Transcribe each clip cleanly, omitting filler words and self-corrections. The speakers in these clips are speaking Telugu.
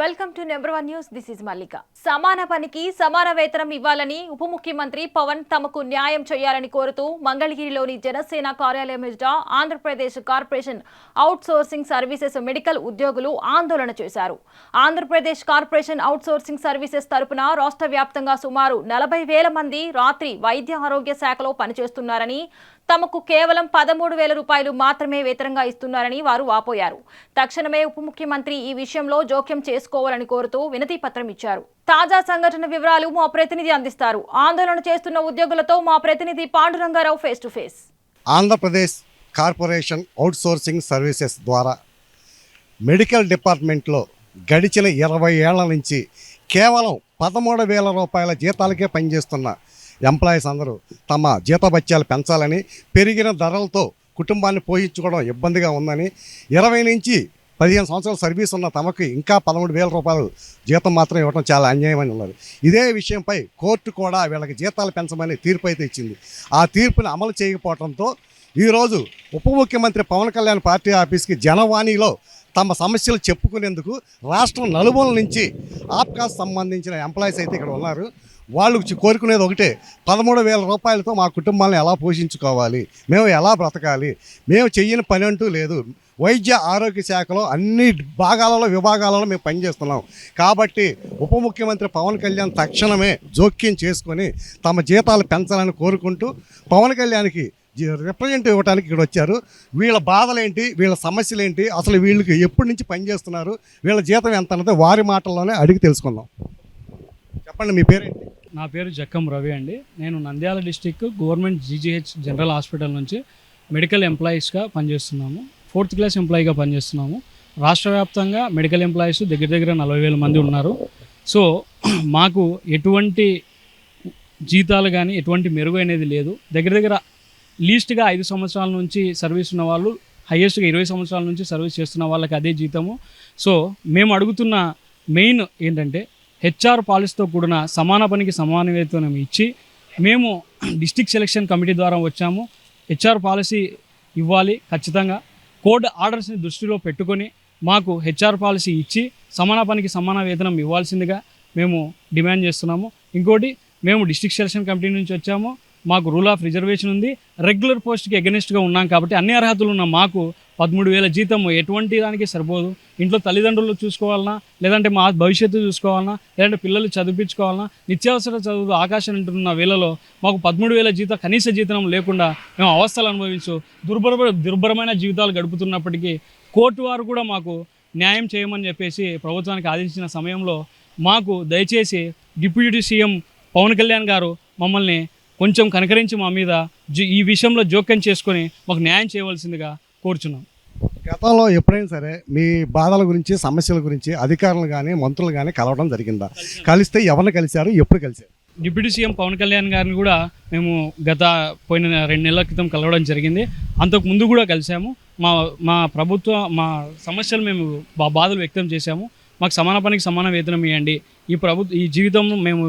Welcome to number 1 news. This is Mallika. సమాన పనికి సమాన వేతనం ఇవ్వాలని ఉప ముఖ్యమంత్రి పవన్ తమకు న్యాయం చేయాలని కోరుతూ మంగళగిరిలోని జనసేన కార్యాలయం ఎదుట Andhra Pradesh corporation out sourcing services medical ఉద్యోగులు ఆందోళన చేశారు. Andhra Pradesh corporation out sourcing services తరపున రాష్ట్ర వ్యాప్తంగా సుమారు 40,000 మంది రాత్రి వైద్య ఆరోగ్య శాఖలో పనిచేస్తున్నారని, తమకు కేవలం 13,000 రూపాయలు మాత్రమే వేతనంగా ఇస్తున్నారని వారు వాపోయారు. తక్షణమే ఉప ముఖ్యమంత్రి ఈ విషయంలో జోక్యం చేసుకోవాలని కోరుతూ వినతి పత్రం ఇచ్చారు. తాజా సంఘటన వివరాలు మా ప్రతినిధి అందిస్తారు. ఆందోళన చేస్తున్న ఉద్యోగులతో మా ప్రతినిధి Panduranga Rao face to face. Andhra Pradesh corporation outsourcing services ద్వారా మెడికల్ డిపార్ట్మెంట్లో గడిచిన 20 ఏళ్ల నుంచి కేవలం 13,000 రూపాయల జీతాలకే పనిచేస్తున్న ఎంప్లాయీస్ అందరూ తమ జీతభత్యాలు పెంచాలని, పెరిగిన ధరలతో కుటుంబాన్ని పోషించుకోవడం ఇబ్బందిగా ఉందని, 20 నుంచి 15 సంవత్సరాల సర్వీస్ ఉన్న తమకు ఇంకా 13,000 రూపాయలు జీతం మాత్రం ఇవ్వడం చాలా అన్యాయం అని ఉన్నారు. ఇదే విషయంపై కోర్టు కూడా వీళ్ళకి జీతాలు పెంచమని తీర్పు అయితే ఇచ్చింది. ఆ తీర్పుని అమలు చేయకపోవడంతో ఈరోజు ఉప ముఖ్యమంత్రి పవన్ కళ్యాణ్ పార్టీ ఆఫీస్కి జనవాణిలో తమ సమస్యలు చెప్పుకునేందుకు రాష్ట్రం నలుమూల నుంచి ఆప్కాస్ సంబంధించిన ఎంప్లాయీస్ అయితే ఇక్కడ ఉన్నారు. వాళ్ళు కోరుకునేది ఒకటే, 13,000 రూపాయలతో మా కుటుంబాలను ఎలా పోషించుకోవాలి, మేము ఎలా బ్రతకాలి, మేము చెయ్యని పని అంటూ లేదు. వైద్య ఆరోగ్య శాఖలో అన్ని విభాగాలలో మేము పనిచేస్తున్నాం. కాబట్టి ఉప ముఖ్యమంత్రి పవన్ కళ్యాణ్ తక్షణమే జోక్యం చేసుకొని తమ జీతాలు పెంచాలని కోరుకుంటూ పవన్ కళ్యాణ్కి రిప్రజెంట్ ఇవ్వడానికి ఇక్కడ వచ్చారు. వీళ్ళ బాధలేంటి, వీళ్ళ సమస్యలేంటి, అసలు వీళ్ళకి ఎప్పటి నుంచి పనిచేస్తున్నారు, వీళ్ళ జీతం ఎంత అన్నది వారి మాటల్లోనే అడిగి తెలుసుకుందాం. చెప్పండి, మీ పేరేంటి? నా పేరు జక్కం రవి అండి. నేను Nandyal district government GGH general hospital నుంచి మెడికల్ ఎంప్లాయీస్గా పనిచేస్తున్నాము. 4th క్లాస్ ఎంప్లాయీగా పనిచేస్తున్నాము. రాష్ట్ర వ్యాప్తంగా మెడికల్ ఎంప్లాయీస్ దగ్గర 40,000 మంది ఉన్నారు. సో మాకు ఎటువంటి జీతాలు కానీ ఎటువంటి మెరుగు అనేది లేదు. దగ్గర లీస్ట్గా 5 సంవత్సరాల నుంచి సర్వీస్ ఉన్న వాళ్ళు, హయ్యెస్ట్గా 20 సంవత్సరాల నుంచి సర్వీస్ చేస్తున్న వాళ్ళకి అదే జీతము. సో మేము అడుగుతున్న మెయిన్ ఏంటంటే హెచ్ఆర్ పాలసీతో కూడిన సమాన పనికి సమాన వేతనం ఇచ్చి, మేము డిస్ట్రిక్ట్ సెలక్షన్ కమిటీ ద్వారా వచ్చాము. హెచ్ఆర్ పాలసీ ఇవ్వాలి ఖచ్చితంగా. కోర్టు ఆర్డర్స్ని దృష్టిలో పెట్టుకొని మాకు హెచ్ఆర్ పాలసీ ఇచ్చి సమాన పనికి సమాన వేతనం ఇవ్వాల్సిందిగా మేము డిమాండ్ చేస్తున్నాము. ఇంకోటి, మేము డిస్ట్రిక్ట్ సెలక్షన్ కమిటీ నుంచి వచ్చాము. మాకు రూల్ ఆఫ్ రిజర్వేషన్ ఉంది. రెగ్యులర్ పోస్ట్కి ఎగనెస్ట్గా ఉన్నాం కాబట్టి అన్ని అర్హతలు ఉన్న మాకు 13,000 జీతం ఎటువంటి దానికి సరిపోదు. ఇంట్లో తల్లిదండ్రులు చూసుకోవాలన్నా, లేదంటే మా భవిష్యత్తు చూసుకోవాలన్నా, లేదంటే పిల్లలు చదివించుకోవాలన్నా, నిత్యావసర చదువు ఆకాశం అంటున్న వేళలో మాకు 13,000 జీతం, కనీస జీతం లేకుండా మేము అవస్థలు అనుభవించు దుర్భరమైన జీవితాలు గడుపుతున్నప్పటికీ కోర్టు వారు కూడా మాకు న్యాయం చేయమని చెప్పేసి ప్రభుత్వానికి ఆదేశించిన సమయంలో మాకు దయచేసి డిప్యూటీ సీఎం పవన్ కళ్యాణ్ గారు మమ్మల్ని కొంచెం కనకరించి మా మీద ఈ విషయంలో జోక్యం చేసుకొని మాకు న్యాయం చేయవలసిందిగా కోరుచున్నాం. గతంలో ఎప్పుడైనా సరే మీ బాధల గురించి, సమస్యల గురించి అధికారులు కానీ మంత్రులు కానీ కలవడం జరిగిందా? కలిస్తే ఎవరిని కలిశారు, ఎప్పుడు కలిశారు? డిప్యూటీ సీఎం పవన్ కళ్యాణ్ గారిని కూడా మేము పోయిన 2 నెలల క్రితం కలవడం జరిగింది. అంతకు ముందు కూడా కలిసాము. మా మా సమస్యలు మేము బాధలు వ్యక్తం చేశాము. మాకు సమాన పనికి సమాన వేతనం ఇవ్వండి. ఈ జీవితం మేము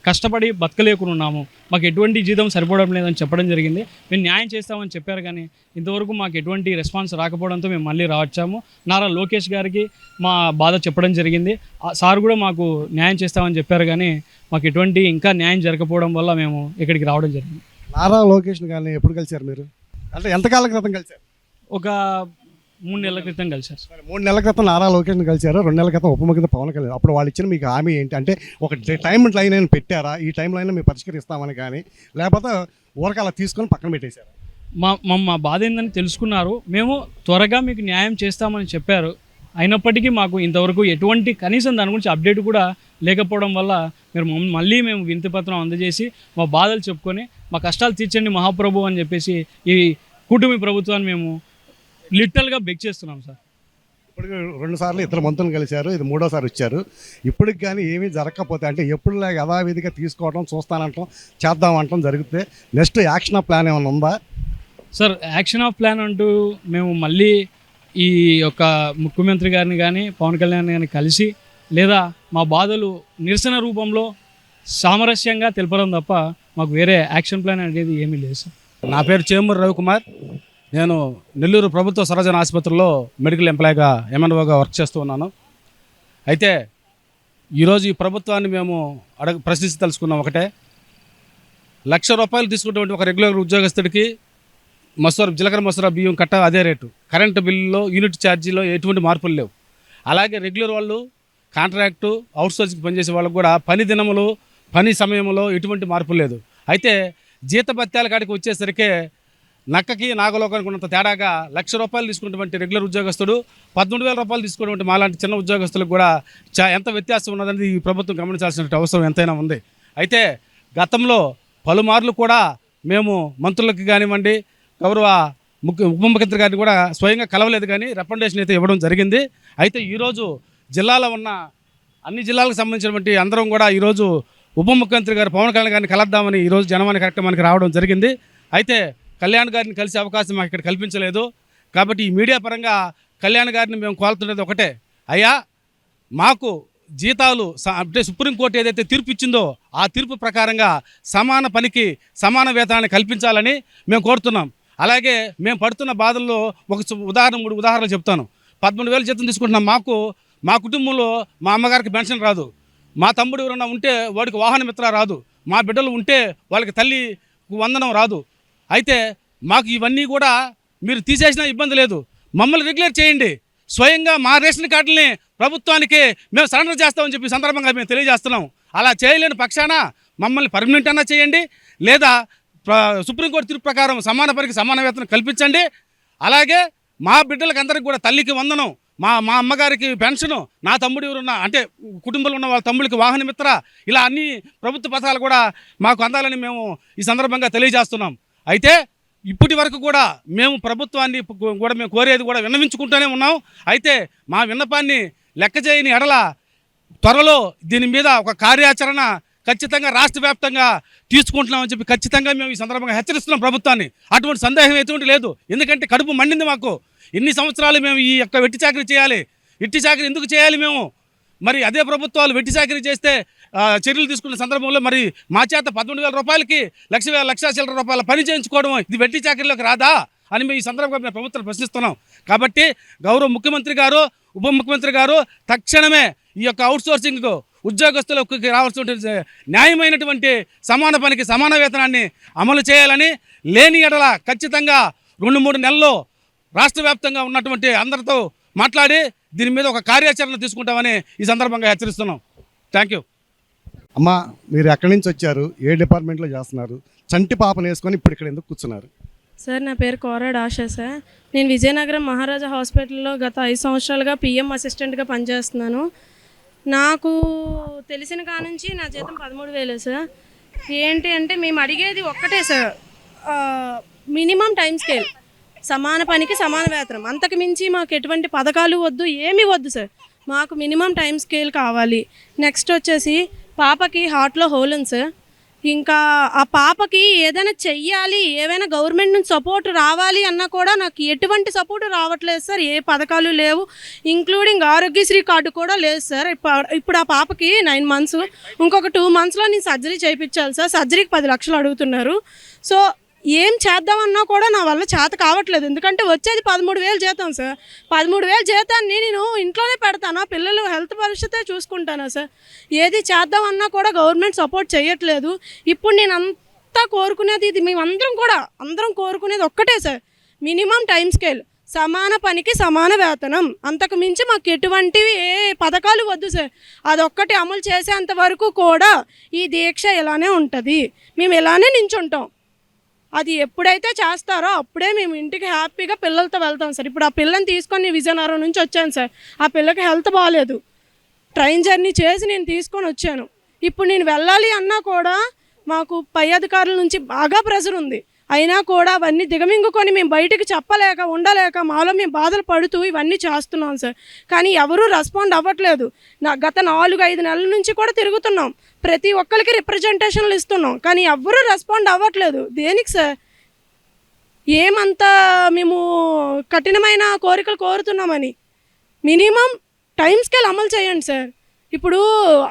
కష్టపడి బతకలేకున్నాము, మాకు ఎటువంటి జీతం సరిపోవడం లేదని చెప్పడం జరిగింది. మేము న్యాయం చేస్తామని చెప్పారు, కానీ ఇంతవరకు మాకు ఎటువంటి రెస్పాన్స్ రాకపోవడంతో మేము మళ్ళీ రావచ్చాము. నారా లోకేష్ గారికి మా బాధ చెప్పడం జరిగింది. సార్ కూడా మాకు న్యాయం చేస్తామని చెప్పారు, కానీ మాకు ఎటువంటి ఇంకా న్యాయం జరగకపోవడం వల్ల మేము ఇక్కడికి రావడం జరిగింది. నారా లోకేష్ గారిని ఎప్పుడు కలిశారు మీరు? అంటే ఎంతకాలం క్రితం కలిశారు? ఒక 3 నెలల క్రితం కలిశారు. 3 నెలల క్రితం నారా లోకేష్ని కలిశారు. 2 నెలల క్రితం ఉప ముఖ్యమంత్రి పవన్ కళ్యాణ్. అప్పుడు వాళ్ళు ఇచ్చిన మీకు హామీ ఏంటి? అంటే ఒక టైం లైన్ అయినా పెట్టారా? ఈ టైం లైన్ మేము పరిష్కరిస్తామని కానీ, లేకపోతే ఊరక అలా తీసుకొని పక్కన పెట్టేశారు? మా బాధ ఏందని తెలుసుకున్నారు. మేము త్వరగా మీకు న్యాయం చేస్తామని చెప్పారు. అయినప్పటికీ మాకు ఇంతవరకు ఎటువంటి కనీసం దాని గురించి అప్డేట్ కూడా లేకపోవడం వల్ల మళ్ళీ మేము వినతిపత్రం అందజేసి మా బాధలు చెప్పుకొని మా కష్టాలు తీర్చండి మహాప్రభు అని చెప్పేసి ఈ కూటమి ప్రభుత్వాన్ని మేము లిటరల్గా బెక్ చేస్తున్నాం సార్. ఇప్పటికి 2 సార్లు ఇద్దరు మంత్రులు కలిశారు, ఇది 3వసారి వచ్చారు. ఇప్పటికి కానీ ఏమీ జరగకపోతే, అంటే ఎప్పుడులా యథావిధిగా తీసుకోవడం, చూస్తానంటాం, చేద్దామంటాం జరిగితే నెక్స్ట్ యాక్షన్ ఆఫ్ ప్లాన్ ఏమైనా ఉందా? సార్, యాక్షన్ ఆఫ్ ప్లాన్ అంటూ మేము మళ్ళీ ఈ యొక్క ముఖ్యమంత్రి గారిని కానీ పవన్ కళ్యాణ్ గారిని కలిసి, లేదా మా బాధలు నిరసన రూపంలో సామరస్యంగా తెలపడం తప్ప మాకు వేరే యాక్షన్ ప్లాన్ అనేది ఏమీ లేదు సార్. నా పేరు చేమూరు రవికుమార్. నేను నెల్లూరు ప్రభుత్వ సర్వజన ఆసుపత్రిలో మెడికల్ ఎంప్లాయీగా ఎంఎన్ఓగా వర్క్ చేస్తూ ఉన్నాను. అయితే ఈరోజు ఈ ప్రభుత్వాన్ని మేము ప్రశ్నించదలుచుకున్నాం ఒకటే. 1,00,000 రూపాయలు తీసుకున్నటువంటి ఒక రెగ్యులర్ ఉద్యోగస్తుడికి జీలకర్ర మసూర బియ్యం కట్ట అదే రేటు. కరెంటు బిల్లులో యూనిట్ ఛార్జీలో ఎటువంటి మార్పులు లేవు. అలాగే రెగ్యులర్ వాళ్ళు, కాంట్రాక్టు, అవుట్సోర్సింగ్ పనిచేసే వాళ్ళకు కూడా పని దినములు, పని సమయంలో ఎటువంటి మార్పు లేదు. అయితే జీతభత్యాల కాడికి వచ్చేసరికి నక్కకి నాగలోకానికి ఉన్నంత తేడాగా 1,00,000 రూపాయలు తీసుకున్నటువంటి రెగ్యులర్ ఉద్యోగస్తుడు 13,000 రూపాయలు తీసుకున్నటువంటి మాలాంటి చిన్న ఉద్యోగస్తులకు కూడా ఎంత వ్యత్యాసం ఉన్నదని ఈ ప్రభుత్వం గమనించాల్సిన అవసరం ఎంతైనా ఉంది. అయితే గతంలో పలుమార్లు కూడా మేము మంత్రులకు కానివ్వండి, గౌరవ ఉప ముఖ్యమంత్రి గారిని కూడా స్వయంగా కలవలేదు, కానీ రికమెండేషన్ అయితే ఇవ్వడం జరిగింది. అయితే ఈరోజు జిల్లాలో ఉన్న అన్ని జిల్లాలకు సంబంధించినటువంటి అందరం కూడా ఈరోజు ఉప ముఖ్యమంత్రి గారు పవన్ కళ్యాణ్ గారిని కలుద్దామని ఈరోజు జనవాణి కార్యక్రమానికి రావడం జరిగింది. అయితే కళ్యాణ్ గారిని కలిసే అవకాశం మాకు ఇక్కడ కల్పించలేదు. కాబట్టి ఈ మీడియా పరంగా కళ్యాణ్ గారిని మేము కోరుతున్నది ఒకటే, అయ్యా మాకు జీతాలు అంటే సుప్రీంకోర్టు ఏదైతే తీర్పు ఇచ్చిందో ఆ తీర్పు ప్రకారంగా సమాన పనికి సమాన వేతనాన్ని కల్పించాలని మేము కోరుతున్నాం. అలాగే మేము పడుతున్న బాధల్లో ఒక 3 ఉదాహరణలు చెప్తాను. 13,000 జీతం తీసుకుంటున్నాం. మా కుటుంబంలో మా అమ్మగారికి పెన్షన్ రాదు, మా తమ్ముడు ఎవరన్నా ఉంటే వాడికి వాహన మిత్ర రాదు, మా బిడ్డలు ఉంటే వాళ్ళకి తల్లి వందనం రాదు. అయితే మాకు ఇవన్నీ కూడా మీరు తీసేసినా ఇబ్బంది లేదు, మమ్మల్ని రెగ్యులేట్ చేయండి. స్వయంగా మా రేషన్ కార్డుల్ని ప్రభుత్వానికి మేము సరెండర్ చేస్తామని చెప్పి సందర్భంగా మేము తెలియజేస్తున్నాం. అలా చేయలేని పక్షాన మమ్మల్ని పర్మనెంట్ అన్నా చేయండి, లేదా సుప్రీంకోర్టు తీర్పు ప్రకారం సమాన పనికి సమాన వేతనం కల్పించండి. అలాగే మా బిడ్డలకు అందరికి కూడా తల్లికి వందనం, మా అమ్మగారికి పెన్షను, నా తమ్ముడు ఎవరున్నా అంటే కుటుంబంలో ఉన్న వాళ్ళ తమ్ముడికి వాహన మిత్ర, ఇలా అన్ని ప్రభుత్వ పథకాలు కూడా మాకు అందాలని మేము ఈ సందర్భంగా తెలియజేస్తున్నాం. అయితే ఇప్పటి వరకు కూడా మేము ప్రభుత్వాన్ని కూడా మేము కోరేది కూడా విన్నవించుకుంటూనే ఉన్నాం. అయితే మా విన్నపాన్ని లెక్క చేయని ఎడల త్వరలో దీని మీద ఒక కార్యాచరణ ఖచ్చితంగా రాష్ట్ర వ్యాప్తంగా తీసుకుంటున్నామని చెప్పి ఖచ్చితంగా మేము ఈ సందర్భంగా హెచ్చరిస్తున్నాం ప్రభుత్వాన్ని. అటువంటి సందేహం ఎటువంటి లేదు. ఎందుకంటే కడుపు మండింది మాకు. ఎన్ని సంవత్సరాలు మేము ఈ యొక్క వెట్టి చాకరీ చేయాలి? వెట్టి చాకరీ ఎందుకు చేయాలి మేము? మరి అదే ప్రభుత్వాలు వెట్టి చాకరీ చేస్తే చర్యలు తీసుకున్న సందర్భంలో మరి మా చేత 13,000 రూపాయలకి 1,00,000 చిల్లర రూపాయల పని చేయించుకోవడం ఇది వెట్టి చాకరీలోకి రాదా అని మేము ఈ సందర్భంగా మేము ప్రభుత్వం ప్రశ్నిస్తున్నాం. కాబట్టి గౌరవ ముఖ్యమంత్రి గారు, ఉప ముఖ్యమంత్రి గారు తక్షణమే ఈ యొక్క అవుట్సోర్సింగ్ ఉద్యోగస్తులకు రావాల్సిన న్యాయమైనటువంటి సమాన పనికి సమాన వేతనాన్ని అమలు చేయాలని, లేని ఎడల ఖచ్చితంగా 2-3 నెలల్లో రాష్ట్ర వ్యాప్తంగా ఉన్నటువంటి అందరితో మాట్లాడి దీని మీద ఒక కార్యాచరణ తీసుకుంటామని ఈ సందర్భంగా హెచ్చరిస్తున్నాం. Thank you. అమ్మా, మీరు ఎక్కడి నుంచి వచ్చారు? ఏ డిపార్ట్మెంట్లో చేస్తున్నారు? చంటి పాపను వేసుకొని ఇప్పుడు ఇక్కడ ఎందుకు కూర్చున్నారు? సార్, నా పేరు కోరాడ్ ఆశా సార్. నేను విజయనగరం మహారాజా హాస్పిటల్లో గత 5 సంవత్సరాలుగా పిఎం అసిస్టెంట్గా పనిచేస్తున్నాను. నాకు తెలిసిన కానుంచి నా జీతం 13,000 సార్. ఏంటి అంటే మేము అడిగేది ఒక్కటే సార్, మినిమం టైం స్కేల్, సమాన పనికి సమాన వేతనం. అంతకు మించి మాకు ఎటువంటి పథకాలు వద్దు, ఏమీ వద్దు సార్. మాకు మినిమం టైం స్కేల్ కావాలి. నెక్స్ట్ వచ్చేసి పాపకి హార్ట్లో హోల్ ఉంది సార్. ఇంకా ఆ పాపకి ఏదైనా చెయ్యాలి, ఏవైనా గవర్నమెంట్ నుంచి సపోర్ట్ రావాలి అన్నా కూడా నాకు ఎటువంటి సపోర్ట్ రావట్లేదు సార్. ఏ పథకాలు లేవు, ఇంక్లూడింగ్ ఆరోగ్యశ్రీ కార్డు కూడా లేదు సార్. ఇప్పుడు ఆ పాపకి 9 months, ఇంకొక 2 monthsలో నేను సర్జరీ చేయించాలి సార్. సర్జరీకి 10 లక్షలు అడుగుతున్నారు. సో ఏం చేద్దామన్నా కూడా నా వల్ల చేత కావట్లేదు. ఎందుకంటే వచ్చేది 13,000 జీతం సార్. 13,000 జీతాన్ని నేను ఇంట్లోనే పెడతానా? పిల్లలు హెల్త్ పరిస్థితే చూసుకుంటానా సార్? ఏది చేద్దామన్నా కూడా గవర్నమెంట్ సపోర్ట్ చేయట్లేదు. ఇప్పుడు నేను అంతా కోరుకునేది ఇది, అందరం కోరుకునేది ఒక్కటే సార్, మినిమం టైం స్కేల్, సమాన పనికి సమాన వేతనం. అంతకు మించి మాకు ఎటువంటివి ఏ పథకాలు వద్దు సార్. అదొక్కటి అమలు చేసేంత వరకు కూడా ఈ దీక్ష ఇలానే ఉంటుంది. మేము ఇలానే నించుంటాం. అది ఎప్పుడైతే చేస్తారో అప్పుడే మేము ఇంటికి హ్యాపీగా పిల్లలతో వెళ్తాం సార్. ఇప్పుడు ఆ పిల్లని తీసుకొని విజయనగరం నుంచి వచ్చాను సార్. ఆ పిల్లకి హెల్త్ బాగాలేదు, ట్రైన్ జర్నీ చేసి నేను తీసుకొని వచ్చాను. ఇప్పుడు నేను వెళ్ళాలి అన్నా కూడా మాకు పై అధికారుల నుంచి బాగా ప్రెషర్ ఉంది. అయినా కూడా అవన్నీ దిగమింగుకొని మేము బయటికి చెప్పలేక ఉండలేక మాలో మేము బాధలు పడుతూ ఇవన్నీ చేస్తున్నాం సార్. కానీ ఎవరూ రెస్పాండ్ అవ్వట్లేదు. గత 4-5 నెలల నుంచి కూడా తిరుగుతున్నాం, ప్రతి ఒక్కరికి రిప్రజెంటేషన్లు ఇస్తున్నాం, కానీ ఎవరూ రెస్పాండ్ అవ్వట్లేదు. దేనికి సార్? ఏమంతా మేము కఠినమైన కోరికలు కోరుతున్నామని మినిమం టైం స్కేల్ అమలు చేయండి సార్. ఇప్పుడు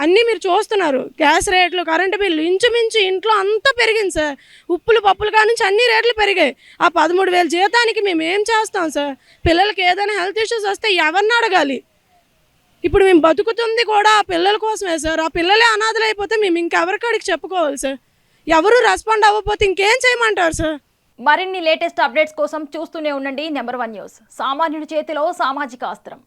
అన్నీ మీరు చూస్తున్నారు, గ్యాస్ రేట్లు, కరెంటు బిల్లు ఇంచుమించు ఇంట్లో అంతా పెరిగింది సార్. ఉప్పులు పప్పులు కానుంచి అన్ని రేట్లు పెరిగాయి. ఆ 13,000 జీతానికి మేము ఏం చేస్తాం సార్? పిల్లలకి ఏదైనా హెల్త్ ఇష్యూస్ వస్తే ఎవరిని అడగాలి? ఇప్పుడు మేము బతుకుతుంది కూడా ఆ పిల్లల కోసమే సార్. ఆ పిల్లలే అనాథలు అయిపోతే మేము ఇంకెవరికాడికి చెప్పుకోవాలి సార్? ఎవరు రెస్పాండ్ అవ్వకపోతే ఇంకేం చేయమంటారు సార్? మరిన్ని లేటెస్ట్ అప్డేట్స్ కోసం చూస్తూనే ఉండండి నెంబర్ 1 న్యూస్. సామాన్యుడి చేతిలో సామాజిక అస్త్రం.